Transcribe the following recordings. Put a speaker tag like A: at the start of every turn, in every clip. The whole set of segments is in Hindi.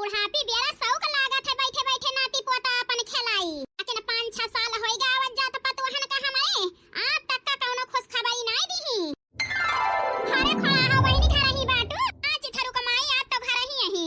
A: बुढ़ापी बेरा सौक लागत है बैठे बैठे नाती पोता अपन खेलाई। लेकिन 5-6 साल होई गावत जात पतोहन का हमारे आज तक का कौनो खुश खबरी नहीं दीही। अरे खड़ा हो बहिनी घर ही बाटू आज थरु कमाई आज तो घर ही यही।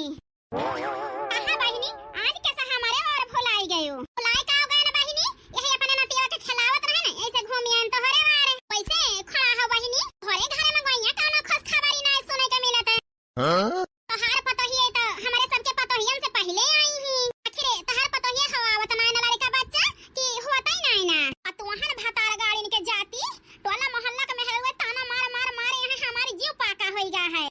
A: कहां बहिनी आज कैसा हमारे और भुलाई गयो भुलाई का हो गए ना बहिनी यही अपने नतिया के खिलावत रहे ना ऐसे घूमियन तो हरे मारे वैसे खड़ा हो बहिनी घरे घरे में गइया कौनो खुश खबरी नहीं सुने के मिलत है। हां तहार पतोही तो हमारे सबके पतोहियन से पहले आई ही आखिर तहार पतोही हवावत ना ना लड़का बच्चा कि होता ही नहीं ना तुहन भतार गाड़ी के जाती टोला मोहल्ला के महरुए ताना मार मार मार यहां हमारी जीव पाका होई गा है।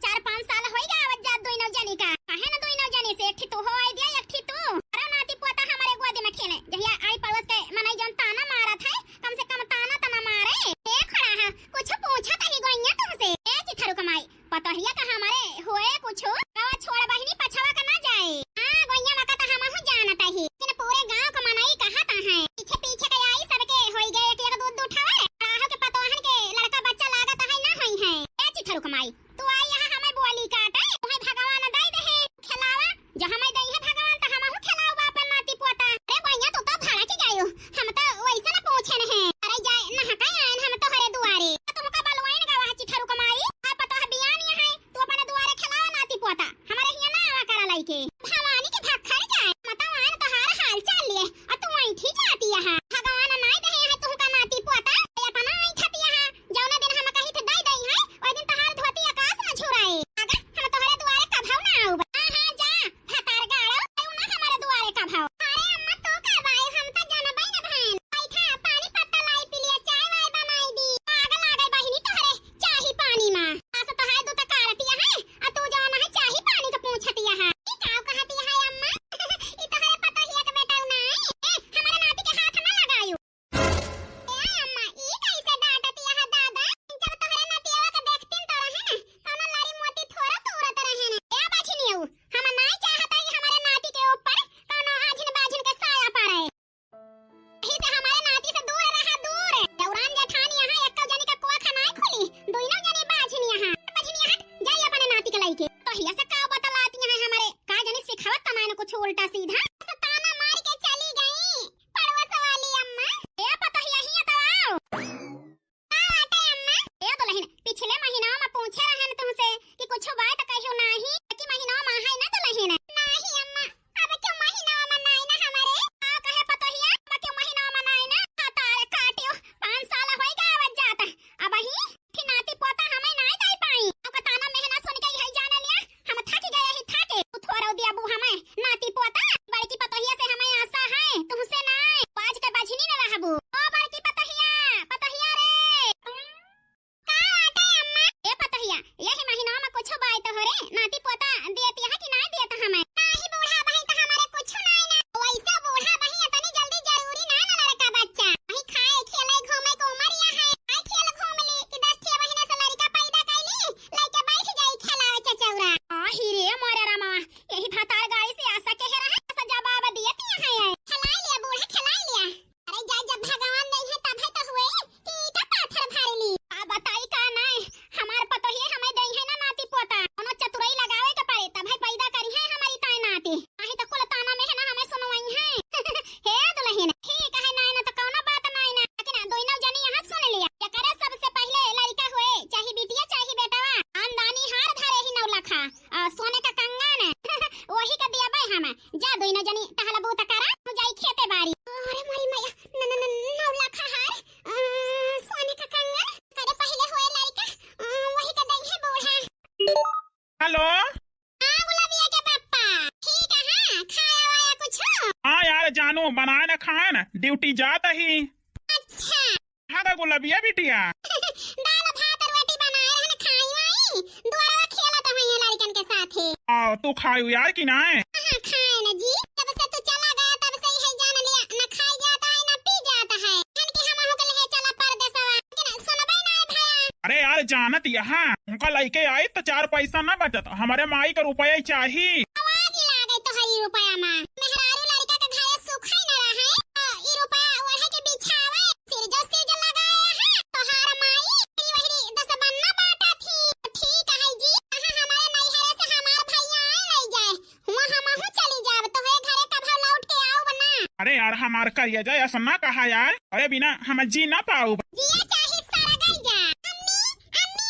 A: 4-5 साल होई गा आवत जात दोइनो जनी का काहे ना दोइनो जनी से एक ठी तो हो आई दिया एक ठी तू अरे नाती पोता हमारे गोदी में खेले जहिया आई पड़ोस के मनई जन ताना मारत है कम से कम ताना तना मारे ए खड़ा है कुछ पूछत ही गइया तुमसे ए चिथरू कमाई पतोहिया का हमारे होए कुछ गावा छोड़ बहिनी पछवा का ना जाए। हां गइया मका त हमहु जानत ही लेकिन पूरे गांव का मनई कहत है पीछे पीछे के आई सबके होई गए एक दूध उठावे राहो के पतोहन के लड़का बच्चा लागत है ना होई है। ए चिथरू कमाई तू आई यहां हमें बोली काटे तुम्हें भगवान दई दे खिलावा जो हमें दई है भगवान त हमहु खिलाओ बापन नाती पोता। अरे गइया तू तो भाड़ा के गयो हम तो वैसे ना पूछे न है अरे जाए ना हकाय आन हम तो हरे दुआरे तुमका बलवाइन गावा चिथरू कमाई आ पतो है बियान है तू अपने दुआरे खिलावा नाती पोता हमारे हिया ना आवा करा लइके भवानी के भक्खर जाए मतवान तहार हाल चाल लिए आ तू ऐठी जाती यहां भगवान नहीं दे है तुमका नाती पोता अपना ऐठती यहां जौना दिन हम कही थे दई है ओइ दिन तहार धोती आकाश में छुराए आगा हम तोहरे दुआरे कभाव ना आऊ। हां जा भतार गाड़ो आऊ ना हमारे दुआरे कभाव। अरे अम्मा तो करवाए हम त जानबई ना बहन बैठा पानी पत्ता लाई पी लिया चाय वाय बनाई दी आग लागे बहिनी तोहरे चाही पानी में आस तो है दू त कारतिया है आ तू जौन है चाही पानी के पूछतिया है ई काव कहती है अम्मा ई तोहरे पता हिया के बेटा नहीं ए हमारे नाती के हाथ ना लगायू। ए अम्मा ई कैसे डांटतिया है दादा जब तोहरे नातिया के देखतिन तो रहे ना कौनो लड़ी मोती थोड़ा तोड़त रहे ना ए बाछिनियो हम नहीं चाहत है हमारे नाती के ऊपर कौनो आझिन बाझिन के साया पड़े ही से हमारे नाती से दूर रहा दूर। दौरान जेठानी यहां एक जनी का कोखा नहीं खुली दोनों जनी बाझिन यहां बाझिन हट जाई अपने नाती के लइके तो हिया से का बतलाती है हमारे का जनी सिखावत त मैंने कुछ उल्टा सीधा ताना मार के चली गई पड़ोस वाली अम्मा ए पता हिया हिया तो आओ का आटे अम्मा ए दुल्हन पिछले महीना में पूछे रहन तुमसे कि कुछ बात कहियो नहीं कि महीना में है ना दुल्हन नहीं अम्मा अब क्यों महीना में नहीं ना हमारे आ कहे पता हिया अब क्यों महीना में नहीं ना तारे काटियो 5 साल होई गावत जाता अब ही कि नाती पोता हमें नहीं दे पाई अब ताना मेहनत सुन के ही जाने लिया हम थक गए ही थके तू थोड़ा दिया बू हमें नाती पोता बड़की पतोहिया से हमें आशा है तुमसे नहीं बाज के बाझिनी न रहबू ओ बड़की पतोहिया रे का आटे अम्मा ए पतोहिया यही महीना में कुछ बाय तो हरे नाती पोता देती है कि नहीं देता हमें नहीं बूढ़ा बहन तो हमारे कुछ नहीं ना वैसे बूढ़ा बहन इतनी जल्दी जरूरी ना ना लड़का बच्चा वही खाए खेले घूमे को उमरिया है आई खेल घूम ली कि 10 महीने से लड़का पैदा कैली लेके बैठ जाई खेलावे चचौरा आ ही रे मोरे रामा यही भतार गाड़ी से आशा के रहा ऐसा जवाब दियती है खिलाई लिया बूढ़ा खिलाई लिया अरे जब भगवान नहीं है तब है तो हुए कि का पाथर भारी ली आ बताई का नहीं हमार पतोही हमें दई है ना नाती पोता कोनो चतुराई लगावे के पड़े तब है पैदा करी है हमारी ताई नाती आही तो कुल ताना में है ना हमें सुनवाई है हे दुल्हन ठीक है नहीं ना तो कोनो बात नहीं ना लेकिन दोनों जनी यहां सुन लिया ये करे सबसे पहले लड़का हुए चाहे बिटिया चाहे बेटावा आंदानी हार धरे ही 9 लाख सोने का कंगन वही का दिया भाई हम जा दोनों जनी टहला बहुत करा तू जाई खेते बाड़ी अरे मोरी मैया 9 लाख हार सोने का कंगन करे पहले हुए लड़का वही का दई है बूढ़ा।
B: हेलो
A: हां गुलाबिया के पापा ठीक है हां खाया वाया कुछ
B: हाँ यार जानू बनाए ना खाए ना ड्यूटी जाता ही
A: अच्छा
B: हाँ गुलाबिया बिटिया
A: दाल भात रोटी बनाए रहन खाई वाई दुआरा खेला तो है लड़कन के साथ है
B: आओ तू खायू यार कि ना है
A: हां खाए ना जी जब से तू चला गया तब से ही है जान लिया ना खाई जाता है ना पी जाता है हम कि हम हो ले चला परदेसवा कि ना सुनबे ना भैया
B: अरे यार जानत यहाँ उनका लइके आए तो 4 पैसा ना बचत हमारे माई का रुपया चाहिए
A: आवाज लागे तो हरी रुपया में मेहरारू लड़का के घरे सुख ही ना रहे ई रुपया ओढ़े के बिछावे सिर जो लगाया है तो हार माई वही 10 बनना बाटा थी ठीक है जी कहां हमारे नैहरे से हमार भैया आए ले जाए हुआ हम
B: यार हमार करिए जाए ऐसा ना कहा यार, अरे बिना हम जी ना पाऊ।
A: जिया चाहे सारा गई जा। अम्मी अम्मी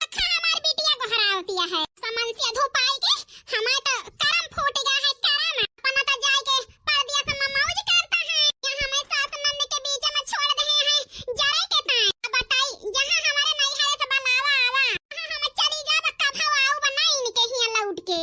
A: अखा हमार बिटिया को हरावतिया है। समन से धोपाई के हमार तो करम फूट गया है करम। अपना तो जाए के परदिया से मौज करता है। यहाँ हमें सास नंद के बीच में छोड़ दे हैं जरे के ताई। अब बताई जहाँ हमारे नहीं है तो बनावा आवा। हम चली जा बक्का भाव बनाई इनके हिया लौट के।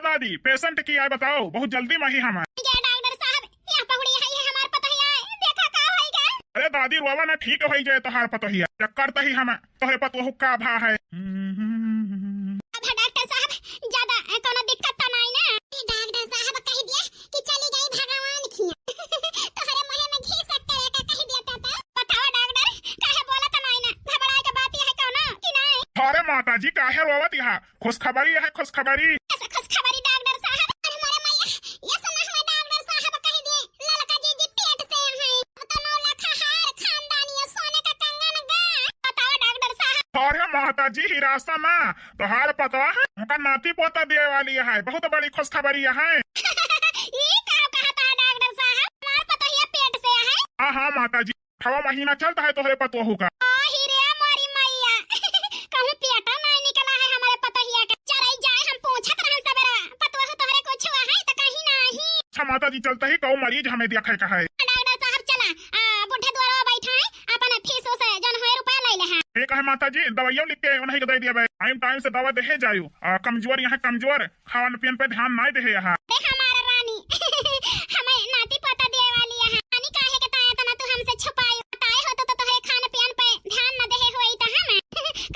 B: दादी पेशेंट की आए बताओ, बहुत जल्दी में ही हम है।
A: डॉक्टर साहब यहाँ पहुड़ी है हमार पतोहिया देखा का होइगा।
B: अरे दादी रोवा ना ठीक हो जाए तोहार पतोहिया, चक्कर तही हम तोहरे पतोहू का भा है।
A: अब डॉक्टर साहब ज्यादा कोनो दिक्कत तो नहीं ना? डॉक्टर साहब कह दिया कि चली गई भगवान खिया तोहरे मुंह में घी सकते है का कह दिया था। बताओ डॉक्टर काहे बोला तो नहीं ना? घबराए के बात है कोनो कि नहीं?
B: अरे माताजी काहे रोवत यहाँ, खुशखबरी है खुशखबरी।
A: खुशखबरी डॉक्टर साहब, अरे मोरे मैया ये सुना हमें डॉक्टर साहब कह दिए ललका जी पेट से हैं तो 9 लाख हार खानदानी सोने का कंगन गा। बताओ डॉक्टर साहब।
B: अरे माताजी हिरासा ना तोहार पतवा है उनका नाती पोता दे वाली है, बहुत बड़ी खुशखबरी है।
A: ये कहा था
B: हाँ माता जी, 6वां महीना चलता है तोहरे पतोहू का।
A: हीरे मारी मैया कहूं पेटा नहीं निकला है हमारे पतोहिया का। चरई जाए हम पूछत रहन सबेरा पतोहू तोहरे कुछ हुआ है त कहीं नहीं।
B: अच्छा माता जी, चलता ही कौ मरीज हमें देखे का है।
A: डॉक्टर साहब चला बुढ़े द्वारा बैठा है अपन फीस से जन होए रुपया ले ले है।
B: ठीक है माता जी, दवाइयों लिख के उन्हीं को दे दिया। टाइम से दवा दे जायु। कमजोर यहाँ कमजोर, खावन पियन पे ध्यान नहीं दे यहाँ।
A: देख हमारा रानी हमें नाती पोता दे वाली है। रानी काहे के ताया तना तू हमसे छुपाई बताए हो तो तोहरे खान पियन पे ध्यान न देहे होई त हम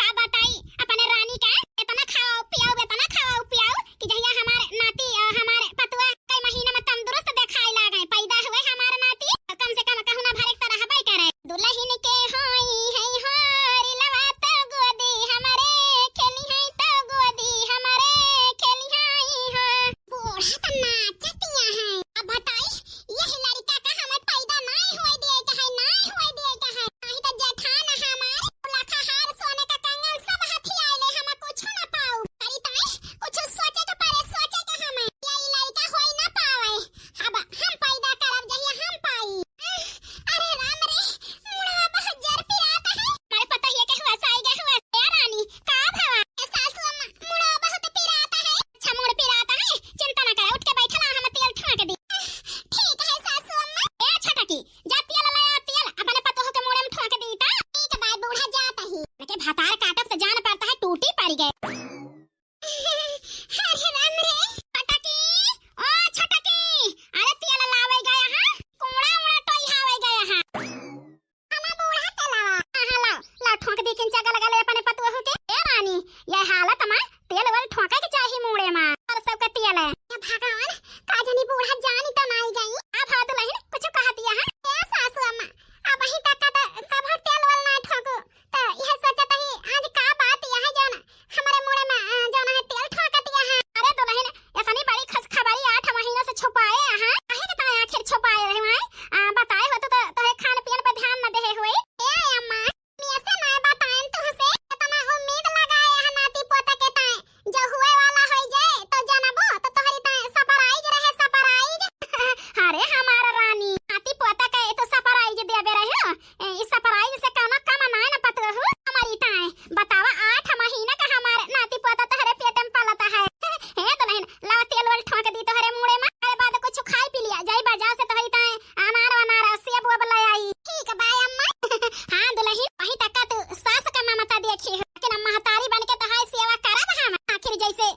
A: का बताई अपने रानी का इतना खाओ पियाओ कि जहिया हमारे नाती हमारे पतुआ कई महीने में तंदुरुस्त देखाई लागे पैदा हुए हमारे नाती कम से कम कहूं ना भरे तरह हबई करे। दुल्हन के होई है होरी लवा तो गोदी हमारे खेली है तो गोदी हमारे खेली है हो बूढ़ा त नाचतिया है। अब बताई यह लड़का का हमें पैदा नहीं होई दिए का है नहीं होई दिए का है नहीं तो जेठान हमारे लाखा हार सोने का कंगन सब हाथी आइले हम कुछ ना पाऊ करी ताई कुछ सोचे के परे सोचे के हमें ये लड़का होई ना पावे। अब हम पैदा करब जहिया हम पाई। अरे राम रे मुड़ा बहुत जर पिराता है हमारे पता ही है के हुआ साई गए हुआ ए रानी का भावा ए सासू अम्मा मुड़ा बहुत पिराता है। अच्छा मुड़ पिराता है चिंता ना करे उठ के बैठला हम तेल ठोक दी। ठीक है सासू अम्मा। ए छटकी जा तेल ले आ तेल अपने पतोह के मुड़े में ठोक दी ता ठीक बाय बूढ़ा जाता ही के भातार काटब तो जान पड़ता है टूटी पड़ गए। अरे राम रे छटकी ओ छटकी अरे तेल लावे गया हां कोड़ा उड़ा टोई हावे गया हां हमें बूढ़ा तलावा हां लाओ ठोक दी किन जगह लगा ले अपने पतोह के। ए रानी ये हालत में तेल वाल ठोका के चाहिए मुड़े में और सब का तेल है। भगवान का जानी बूढ़ा जानी तो नहीं गई अब हाथ लहिन कुछ कहती है। ए सासू अम्मा अब ही तक का कब तेल वाल ना ठोको तो यह सोचत ही आज का बात यह जन हमारे मुड़े में जन है तेल ठोकतिया है। अरे दुल्हन इतनी बड़ी खस खबरी 8 महीना से छुपाए हां काहे के ताया आखिर छुपाए रहे हैं बताए हो तो तोहे खान पियन पे ध्यान न देहे हुए। ए अम्मा मैं से ना बताएं तुहसे इतना उम्मीद लगाए है नाती पोता के ताए जो हुए वाला हो जाए तो जानबो तो तोहरी ताए सरप्राइज रहे सरप्राइज। अरे हमारा रानी नाती पोता के तो सरप्राइज देबे रहे हो इस सरप्राइज से कोनो कम ना न पतो हो हमारी ताए बतावा 8 महीना का हमारे नाती पोता तोहरे पेट में पलता है। हे दुल्हन लावा तेल वाल ठोक दी तोहरे मुड़े में अरे बाद कुछ खाई पी लिया जाई बाजार से तोहरी ताए अनार सेब वो ले आई। ठीक है बाय अम्मा। हां दुल्हन वही तक का तू सास का ममता देखी है लेकिन महतारी बन के तो हाय सेवा करब हम आखिर जैसे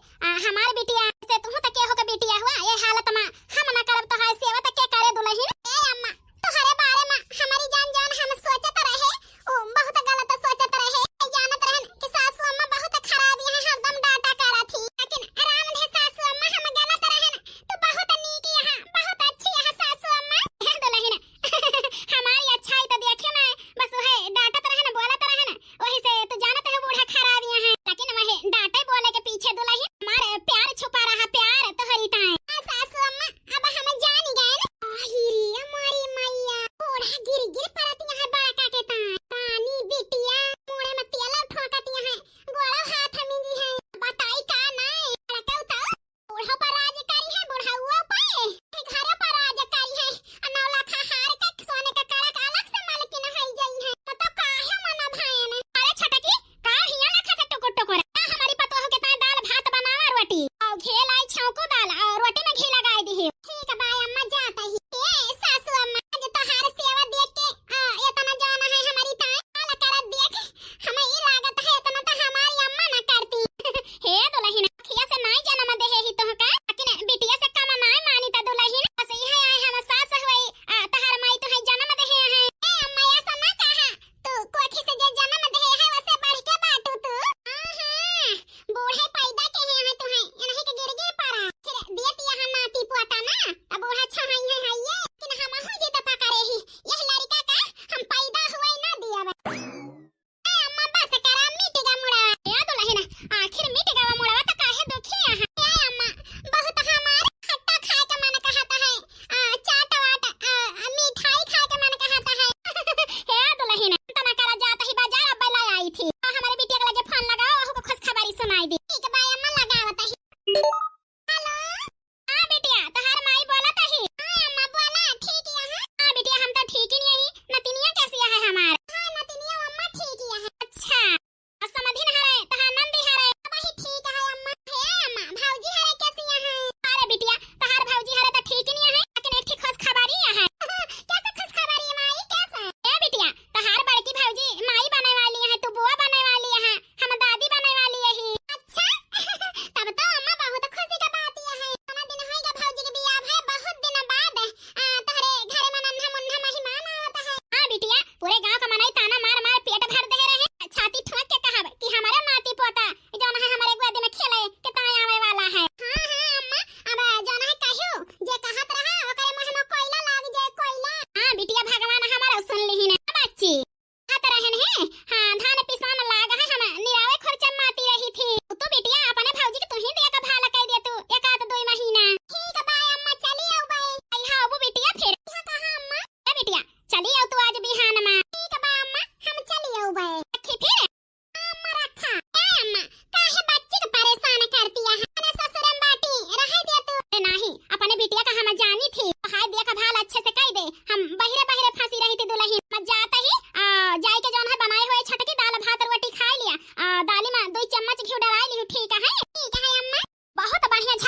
A: हमारे बिटिया से तू तो के हो के बिटिया हुआ ये हालत में हम ना करब तो हाय सेवा तो के करे दुल्हन। ए अम्मा तोहरे बारे में हमारी जान हम सोचत रहे ओ बहुत गलत सोचत रहे जानत रहन कि सासू अम्मा बहुत खराब है हरदम डांटा करत थी लेकिन आराम दे सासू अम्मा हम गलत रहन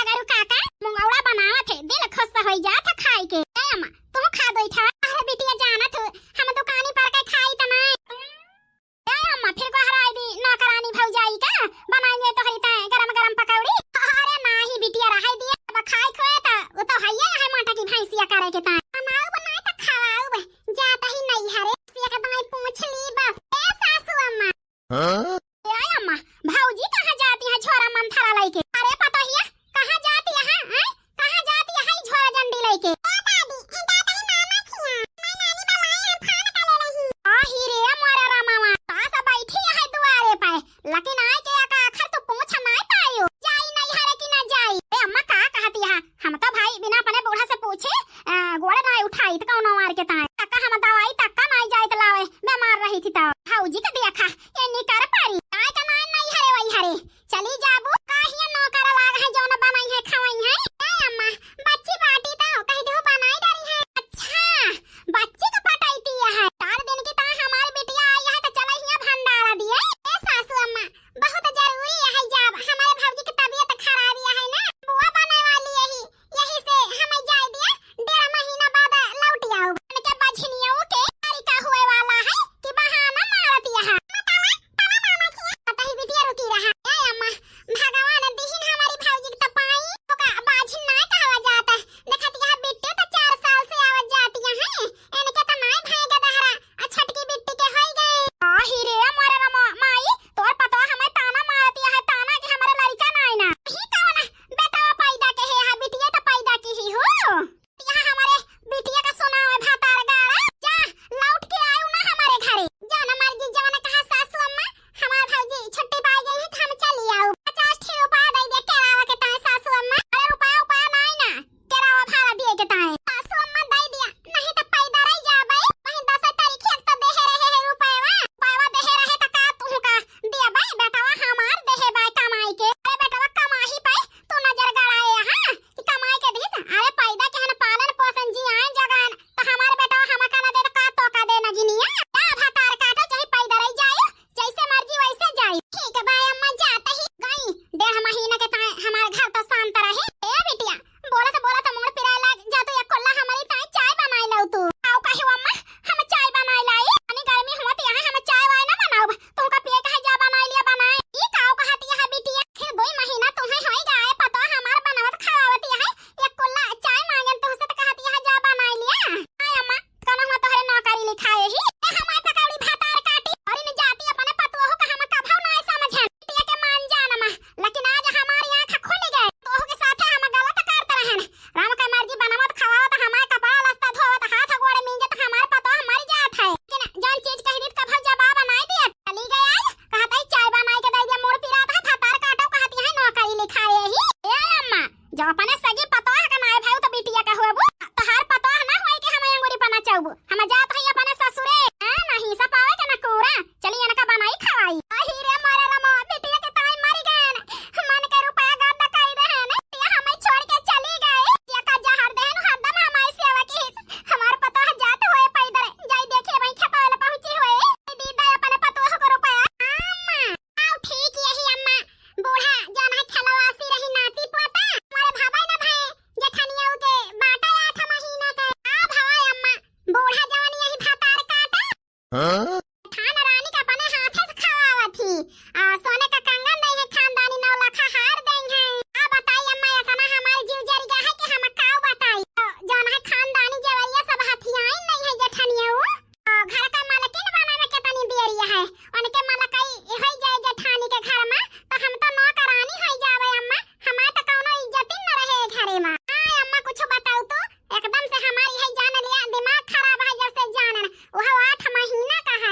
A: झगड़ू काका मुंगौड़ा बनावत है दिल खुश हो जात है खाई के। ए अम्मा तू खा दई था। अरे बिटिया जानत हो हम दुकानी पर के खाई त नहीं। ए अम्मा फिर को हराई दी नौकरानी भौजाई का बनाएंगे तो हरी ताए गरम गरम पकौड़ी। अरे नाही बिटिया रहाई दिया अब खाई खोए त वो तो हइये है मोटा की भैंसिया करे के ताए बनाओ बनाए त खाओ बे जाता ही नहीं हरे सिया का तमाई पूछ ली बस। ए सासू अम्मा
C: Huh?
A: ए अम्मा भौजी कहां जाती है छोरा मंथरा लेके। अरे पता हिया कहां जाती है हैं कहां जाती है झोरा जंडी लेके। ए दादी दादा ही मामा छिया मैं नानी बुलाए हम खाना खा ले रही। आ ही रे मोरा रामावा सास बैठी है दुआरे पे लेकिन आए के का आखिर तो पूछ नहीं पायो जाई नहीं हरे कि ना जाई। ए अम्मा का कहती है हम तो भाई बिना अपने बूढ़ा से पूछे गोड़े नहीं उठाई त कौनो मार के ताए तक्का हम दवाई तक्का नहीं जाई त लावे बीमार रही थी त भौजी का देखा ये नहीं कर पारी आए का नहीं हरे वही हरे चली जाबू काहिया नौकर लाग है जौन बनाई है खवाई है। ए अम्मा बच्ची बाटी तो कहीं दो बनाई डाली है। अच्छा बच्ची को पटाईती है 4 दिन की तरह हमारी बिटिया आई है तो चला हिया भंडारा दिए। ए सासू अम्मा बहुत जरूरी है जब हमारे भौजी की तबीयत खराब है ना बुआ बने वाली यही से हमें जाए दिया 1.5 महीना बाद लौट आओ के बझनियों के तरीका हुए वाला है कि बहाना मारती है। पता ही बिटिया रुकी रहा। ए अम्मा भगवान दिहिन हमारी भौजी की तपाई तो का बाझिन ना कहवा जाता देखत यह बिट्टी तो 4 साल से आवत जाती है इनके तो नहीं भाईगा दहरा आ छटकी बिट्टी के होई गए। आ ही रे मोरे रमा माई तोर पता हमें ताना मारती है ताना कि हमारे लड़का नहीं ना ही कौन बेटा पैदा के है बिटिया तो पैदा की ही हो यहां हमारे बिटिया का सुना है भातार गाड़ा जा लौट के आयो ना हमारे घरे जाना मर्जी जाने कहा सासू अम्मा हमार भौजी छुट्टी पाई गई है तो हम चली आओ 50 ठी रुपया दे दे केरावा के ताए सासू अम्मा। अरे रुपया नहीं ना केरावा भाड़ा दिए के ताए सासू अम्मा दे दिया नहीं तो पैदा रह जाबे वहीं 10 तारीख एक तो देहे रहे रुपया देहे रहे त का तू का दिया भाई बेटावा हमार देहे भाई कमाई के। अरे बेटावा कमाई पे तू नजर गड़ाए हां कि कमाई के दी अरे पैदा के हन पालन पोषण जी आए जगन तो हमारे बेटावा हम का ना दे तो का तो का दे ना गिनिया का भातार काटो चाहे पैदा रह जाए जैसे मर्जी वैसे जाए। ठीक है भाई अम्मा जाते ही गई 1.5 महीना के ताए हमारे घर तो शांत रहे। ए बिटिया बोला तो मोड़ पिराए लाग जा तो एक कोल्ला हमारी ताए चाय बनाई लऊ तू आओ कहियो अम्मा हम चाय बनाई लाई अनि गर्मी होत यहां हम चाय वाय ना बनाओ तू का पिए कहे जा बनाई लिया बनाए ई काओ कहती है बिटिया फिर 2 महीना तुम्हें होई गए पता हमार बनावत खवावत है एक कोल्ला चाय मांगे तो से कहती है जा बनाई लिया। हाय अम्मा कनो हम तोहरे नौकरी लिखाए ही हमार पकौड़ी भातार काटी और इन जाती अपने पतोह का हम कभौ ना समझन बिटिया के मान जान अम्मा लेकिन आज हमारी आंख खुल गई तोह के साथ हम गलत करते रहन राम का मर्जी बनावत खवावत हमार कपड़ा लत्ता धोवत हाथ गोड़ मिंजत हमार पतोह मर जात है लेकिन जौन चीज कह दी कभौ जवाब बनाई दिया चली गई कहता चाय बनाई के दे दिया मोड़ पिरात है भातार काटो कहती है नौकरी लिखाए ही। ए अम्मा जो अपने सगी पतोह का नाय भाई तो बिटिया का होबू तोहार पतोह ना होई के हम अंगूरी पना चाहबू हम जात है अपने ससुरे नहीं सपावे के ना कोरा चली इनका बनाई खवाई। आही रे मारे रमा बिटिया के ताई मर गए मन के रुपया गड्ढा कई रहे ने ये हमें छोड़ के चली गए ये का जहर देन हरदम हमारी सेवा की हमार पतोह जात होए पैदर जाई देखे भाई खेतवाले पहुंची होए दीदा अपने पतोह को रुपया अम्मा आओ ठीक यही अम्मा बूढ़ा जान है खलवासी रही नाती पोता हमारे भाई ना भाई जेठनिया के बाटा 8 महीना का आ भाई अम्मा बूढ़ा जवान यही भातार काटा
C: Huh?
A: खान रानी का अपने हाथे से खवावा थी सोने का कंगन नहीं है खानदानी 9 लाख हार देंगे है। आ बताई अम्मा इतना हमारी जीव जरी गया है कि हम काऊ बताई जौन है खानदानी जवरिया सब हथियाई नहीं है जेठनिया घर का मालकिन बनावे के तनी देरिया है उनके मालकाई होई जाए जेठानी के घर में तो हम तो नौकरानी होई जावे अम्मा हमार तो कोनो इज्जत न रहे घरे में। हां अम्मा कुछ बताओ तो एकदम से हमारी है जान लिया दिमाग खराब है जैसे जानन ओह 8 महीना का है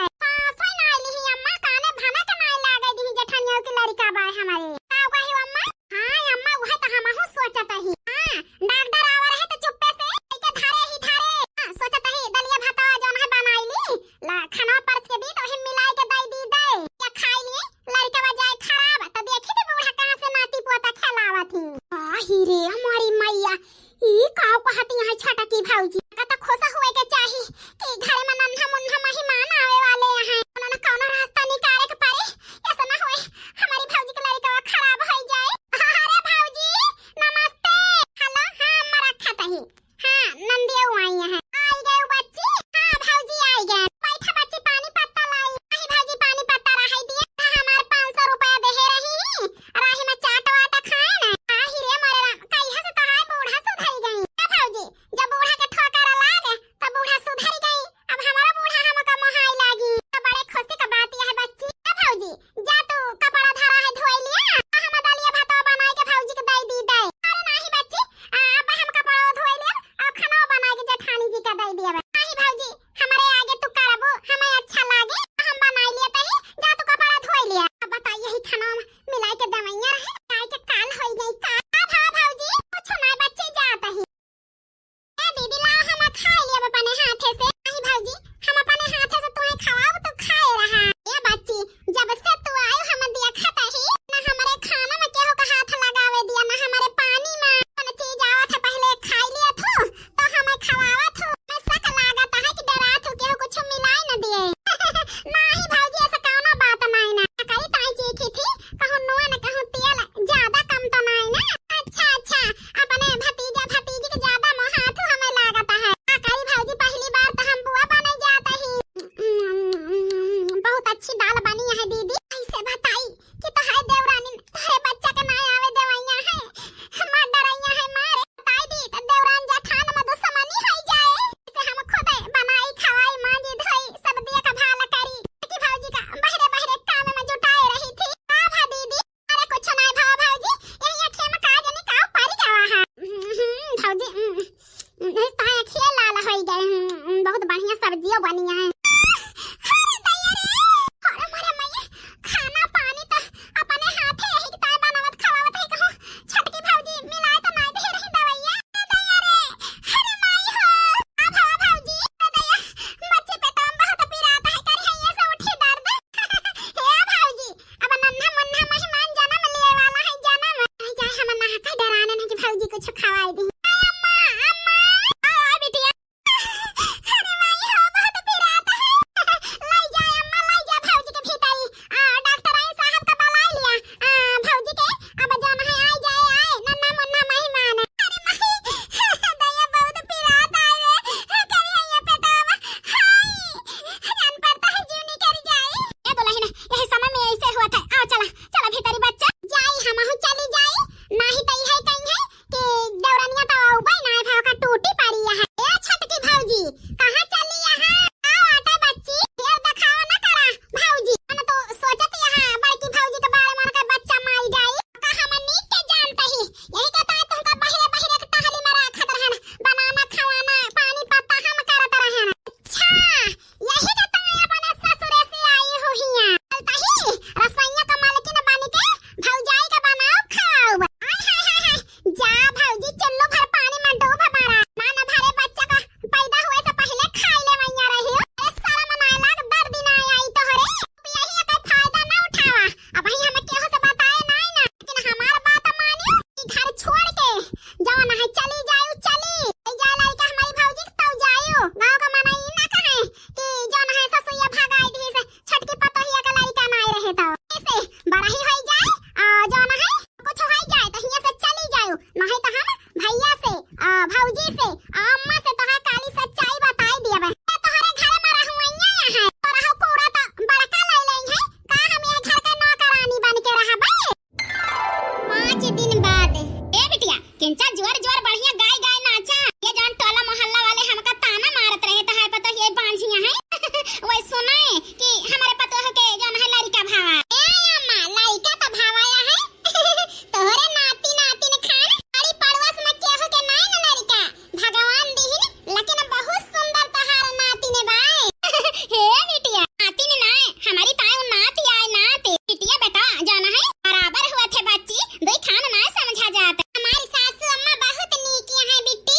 A: सोई ना ली अम्मा काने भना के नहीं लागे दी जेठनिया की लड़का बा हमारे का कही अम्मा। हां अम्मा वह तो हमहु सोचत ही हां डॉक्टर आवर है तो चुप्पे से के धारे हां सोचत ही दलिया भाता जौन है बनाई ली ला खाना पर के दी तो हम मिलाए के दई दी दे या खाई ली लड़का बजाय खराब तो देखी तो बूढ़ा कहां से नाती पोता खिलावा थी। आही रे हमारी मैया ई काऊ कहती है छटा की भौजी का तो खुश हुए के चाही कि घर में नन्हा मुन्हा मेहमान आवे वाले हैं उन्होंने कौन रास्ता निकाले के पारे ऐसा ना होए हमारी भौजी के लड़का खराब हो जाए। अरे भौजी कुछ खवाई दी। अम्मा अम्मा आ बिटिया। अरे भाई हो बहुत पिराता है। लाई जा अम्मा लाई जा भौजी के भीतरी। डॉक्टर आई साहब का बुला लिया। भौजी के अब जान है आई जाए आए नन्ना मुन्ना मेहमान। अरे माई दया बहुत पिराता है कभी ये पेटावा हाय जान पड़ता है जीव निकल जाए। ए दुल्हन यही समय में ऐसे हुआ था। आओ चला चला भीतरी बच्चा जाई हमहु चली जाई नाही तई है कहीं है कि दौरानिया तो उबई ना भाव का टूटी पड़ी है। ए छटकी भौजी कहां चली यहां आओ आटा बच्ची फिर दिखावा ना करा भौजी मैंने तो सोचत यहां बड़की भौजी के बारे में का बच्चा माई जाई कहां हम नीक के जानत ही यही कहता है तुमका बहरे बहरे के टहली में रखत रहन बनाना खवाना पानी पत्ता हम करत रहन। अच्छा यही कहता है अपने ससुरे से आई हो हिया चलता ही रसोईया का मालकिन बन के भौजाई का बनाओ खाओ। हाय हाय हाय हाय जा भौजी चुल्लू भर पानी में डूब हमारा माना भरे बच्चा का पैदा हुए से पहले खाई ले वैया रही हो। अरे सारा मनाए लाग दर्द दिन आई तो हरे यही का फायदा ना उठावा। अब ही हमें केहो से बताए नहीं ना लेकिन हमार बात मानियो कि घर छोड़ के जाओ ना है चली जाओ चली जा लड़का हमारी भौजी तो जाओ गांव का मनाई ना कहे कि जो ना है ससुया भागाई दी से छटकी पतोहिया का लड़का ना रहे तो ऐसे बड़ा ही होई जाए जो ना है कुछ होई जाए तो हिया से चली जाओ नहीं तो हम भैया से भौजी से अम्मा से तोहा काली सच्चाई बताई दिया बे तोहरे घर में रहुइया है और रहो पूरा तो बड़का ले लें है का हम ये घर के नौकरानी बन के रहबे। 5 दिन बाद ए बिटिया किंचा जोर जोर बढ़िया गाय गाय नाचा ये जान टोला मोहल्ला वाले हमका ताना मारत रहे तो है पता ये बांझिया है वो सुनाए कि हमारे पतो के जान है लड़का भावा ए अम्मा लड़का तो भावाया है तोहरे नाती नातिन खान बड़ी पड़ोस में केहो के नहीं न लड़का भगवान दीहिन लेकिन बहुत सुंदर तोहार नाती ने बाए हे बिटिया नाती ने ना हमारी ताऊ नाती आए नाती बिटिया बेटा जाना है बराबर हुआ थे बच्ची दो खान ना समझा जाता। हमारी सासू अम्मा बहुत नीकियां है बिट्टी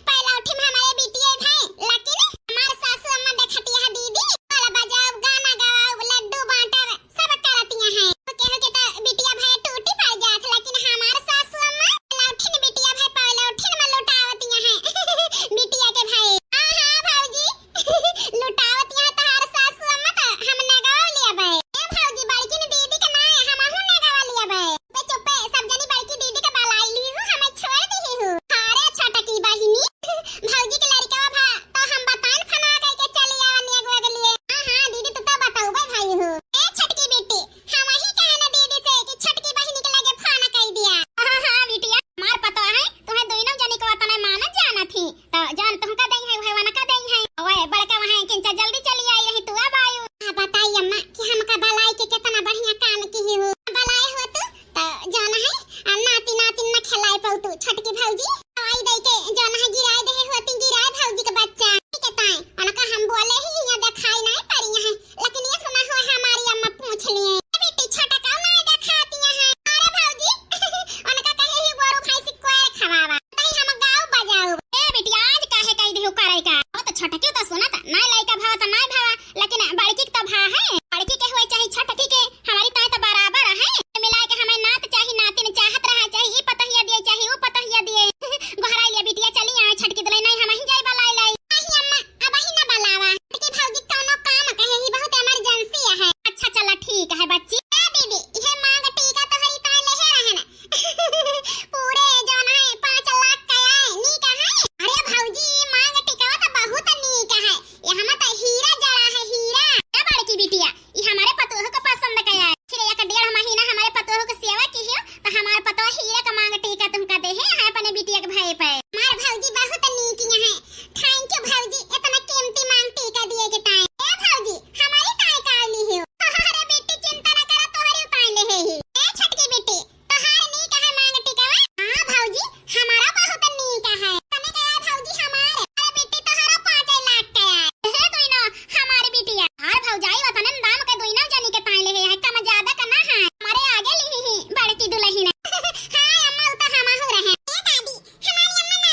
A: पहला उठी में हमारे बिटिया भाई लेकिन हमारे सासू अम्मा देखती है दीदी वाला बजाओ गाना गाओ लड्डू बांटो सब करती हैं तो केहो के तो बिटिया भाई टूटी पड़ जात लेकिन हमारे सासू अम्मा पहला उठी ने बिटिया भाई पहला उठी में लुटावती हैं बिटिया के भाई हां भौजी लुटावती हैं तोहार सासू अम्मा तो हम नगाव लिया भाई ए भौजी बड़की ने दीदी के ना हमहु नगाव लिया भाई पे चुप सब जनी बड़की दीदी के बलाई ली हूं हमें छोड़ दी हूं अरे छटकी बहिनी भौजी के लड़का भा तो हम बतान फना कह के चली आवनी अगवा के लिए हां दीदी तू तो बताऊ भाई हो ए छटकी बेटी हम ही कहना दीदी से कि छटकी बहिनी के लगे फना कह दिया। हां बिटिया मार पता है तुम्हें दोनों जनी को तना मानत जाना थी तो जान तुमका दई है भैवाना का दई है ओए बड़का वहां किंचा जल्दी चली आई रही तू अब आयो। हां बताई अम्मा कि हमका भलाई के कितना बढ़िया काम की हो भलाई हो तो जाना है नाती नातिन न खिलाए पाऊ तू छटकी भौजी आई दई के जाना है गिराए दे होती गिराए भौजी के बच्चा ठीक है ताई अनका हम बोले ही यहां दिखाई नहीं पड़ी है लेकिन ये सुना हो हमारी अम्मा पूछ लिए बेटी छोटा का नहीं दिखाती है अरे भौजी अनका कहे ही गोरू भाई से कोर खवावा ताई हम गाओ बजाओ ए बेटी आज काहे कह दियो करे का ओ तो छोटा क्यों तो सुना था ना लइका भावा तो नहीं भावा लेकिन बड़की तो भा है बड़की के होए चाहे छटकी के हमारी ताई तो बराबर है मिला के हमें नात चाहे नातिन चाहत रहा चाहे ई पतहिया दिए चाहे वो पतहिया दिए घरा ले बिटिया चली आ छटकी दले नहीं हम ही जाई बलाई लाई नहीं अम्मा अब ही ना बलावा कि भौजी कोनो काम कहे ही बहुत इमरजेंसी है। अच्छा चला ठीक है बच्ची ए दीदी ये मांग टीका तो हरी ताई ले रहन पूरे जो ना 5 लाख का है नी का है अरे भौजी मांग टीका तो बहुत नी का है ये हम तो हीरा जड़ा है हीरा ए बड़की बिटिया ये हमारे पतोह को पसंद का है फिर एक 1.5 महीना हमारे पतोह को सेवा की है तो हमारे पतोह हीरा का मांग टीका तुमका दे है अपने बिटिया के भाई पे हमार भौजी बहुत नीकियां है थैंक यू भौजी इतना कीमती मांग टीका दिए के ताई ए भौजी हमारी ताई का ली है अरे बेटी चिंता न करो तोहरी ताई ले है ए छटकी बेटी तोहार नी का है मांग टीका हां भौजी हमारा बहुत नी का है तने कहा भौजी हमारे अरे बेटी तोहारा 5 लाख का है दोइनो हमारी बिटिया हां भौजाई वतन दाम के दोइनो जनी के ताई ले है कम ज्यादा का ना है हमारे आगे ली ही बड़की दुल्हन हां अम्मा तो हम हो रहे ए दादी हमारी अम्मा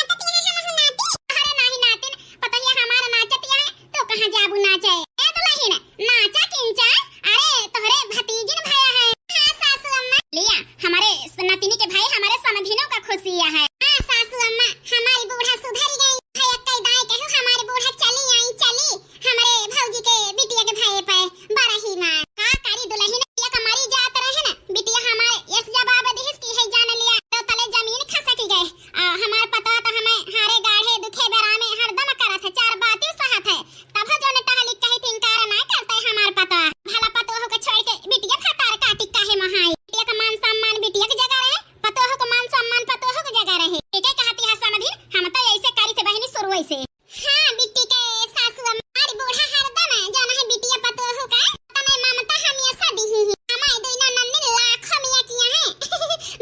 A: जगह रहे एके कहती है समधिन हम तो ऐसे करी थे बहनी शुरू से। हां बिट्टी के सासू हमारी बूढ़ा हरदम जो है बिटिया पतो हो का तने ममता हमेशा दी ही हमारे दोनों नंदिन लाखों मियां किया है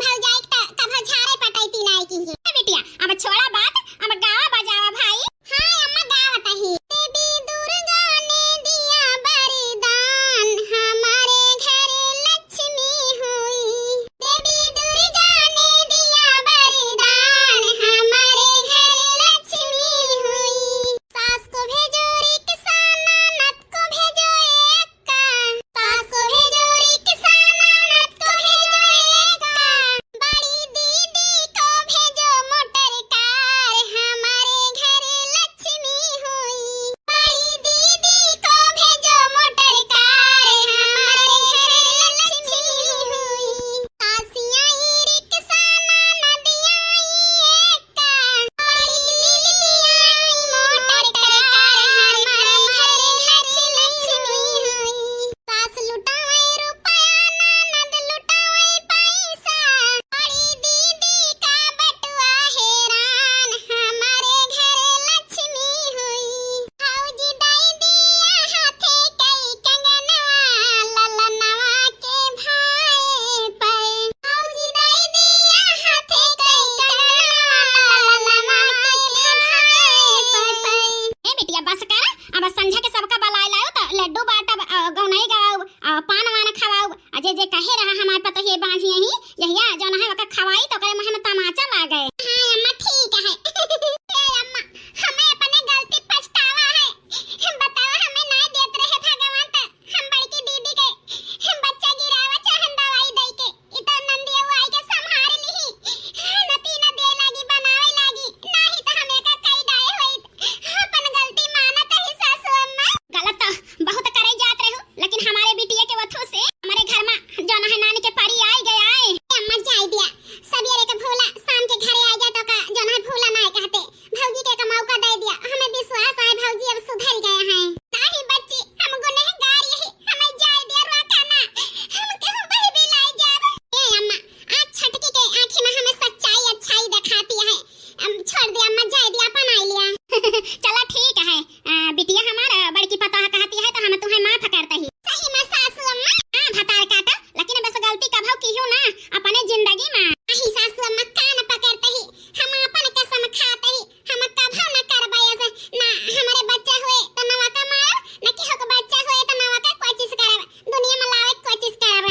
A: भौजाई का झारे पटाई लाई की है बिटिया। अब छोड़ा बात अब गावा बजावा भाई। हां अम्मा गावत ही देवी दुर्गा ने दिया वरदान हमारे घर लक्ष्मी हुई। देवी दुर्गा ने दिया वरदान हमारे घर लक्ष्मी हुई। सास को भेजो रिक्शा ननद को भेजो एक्का सास को भेजो रिक्शा ननद को भेजो एक्का बड़ी दीदी को भेजो मोटर कार हमारे घर लक्ष्मी हुई। बड़ी दीदी को भेजो मोटर कार हमारे घर लक्ष्मी हुई। सासियाँ रिक्शा ननदियाँ एक्का बड़ी दीदी मोटर कार हमारे घर लक्ष्मी हुई। सास लुटावे रुपया ननद लुटावे पैसा बड़ी दीदी का बटुआ हैरान हमारे घर लक्ष्मी हुई। भौजी दाई दिया हाथे कई कंगनवा ललनवा के भाई पे भौजी दाई दिया हाथे कई कंगनवा ललनवा के भाई पे। ए बिटिया बस कर अब संझा के सबका बलाई लाओ तो लड्डू बाटब गौनाई गाओ पान वान खवाओ जे जे कहे रहा हमारे पतो ये बांझी यही यहिया जौन है ओका खवाई तो करे मुंह में तमाचा लागे। हां अम्मा ठीक है ए अम्मा हमें अपने गलती पछतावा है बताओ हमें ना देत रहे भगवान त हम बड़की दीदी के बच्चा गिरावा चाहन दवाई दई के इ त नंदिया आई के संभाल ली नती न दे लागी बनावे लागी नाही त हमें का कई डाए होई अपन गलती मानत ही सासू अम्मा। गलत तो बहुत करे जात रहू लेकिन हमारे बिटिया के वथू से हमारे घर में जौन है नानी के परी आई गया है। अम्मा जाई दिया सवेरे के भोला शाम के घरे आ जा तो का जौन है भोला ना कहते भौजी के मौका दे दिया हमें विश्वास है भौजी अब सुधर गए हैं। नहीं बच्ची हम गुनहगार यही हमें जाई दिया रोकाना हम कहूं बही भी लाई जाब। ए अम्मा आज छटकी के आंखी में हमें सच्चाई अच्छाई दिखाती है छोड़ दे अम्मा जाई दिया अपन आई लिया। चला ठीक है बिटिया हमारा बड़की पता कहती है तो हम तुम्हें माफ करते ही। सही में सासू अम्मा हां भतार काटा लेकिन बस गलती का भाव की हो ना अपने जिंदगी में नहीं सासू अम्मा कान पकड़ते ही हम अपन कसम खाते ही हम कभो न करबे ऐसे ना हमारे बच्चा हुए तो नवा का मारो न कि हक बच्चा हुए तो नवा का कोशिश करब दुनिया में लावे कोशिश करब।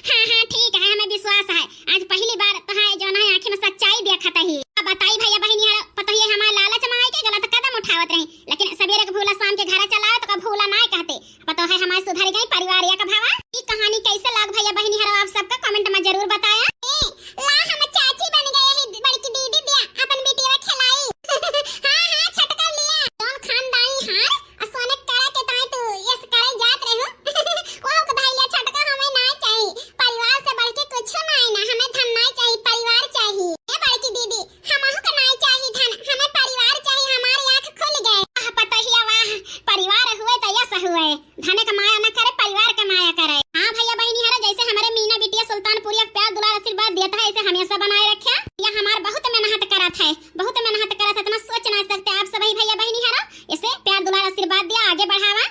A: हां हां ठीक है हमें विश्वास है आज पहली बार तहां जो ना आंखें में सच्चाई देखत ही। अब बताई भैया बहनी पता है हमारे लालच में आई के गलत कदम उठावत रही लेकिन सवेरे के भूला शाम के घर चलाओ तो का भूला ना कहते पता है हमारे सुधर गई परिवार या का भावा। ये कहानी कैसे लग भैया बहनी हरो आप सबका कमेंट में जरूर बताया। ला हम चाची बन गए हैं बड़की दीदी दिया अपन बेटी में खिलाई। हां हां छटका लिया कौन खानदानी हार सोने कड़ा के ताई तू यस करे जात रहो ओहो का भाई लिया छटका हमें ना चाहिए परिवार से बढ़ के कुछ ना है ना हमें धन ना चाहिए परिवार चाहिए। ए बड़की दीदी हमहु का ना चाहिए धन हमें परिवार चाहिए हमारी आंख खुल गए पता ही वाह परिवार हुए तो यस हुए धन का माया न करे परिवार का माया करे। हां भैया बहनी हरा जैसे हमारे मीना बिटिया सुल्तानपुरी का प्यार दुलार आशीर्वाद देता है इसे हमेशा बनाए रखिए। यह हमार बहुत मेहनत करत है बहुत मेहनत करत है इतना सोच ना सकते आप सभी भैया बहनी हरा इसे प्यार दुलार आशीर्वाद दिया आगे बढ़ावा।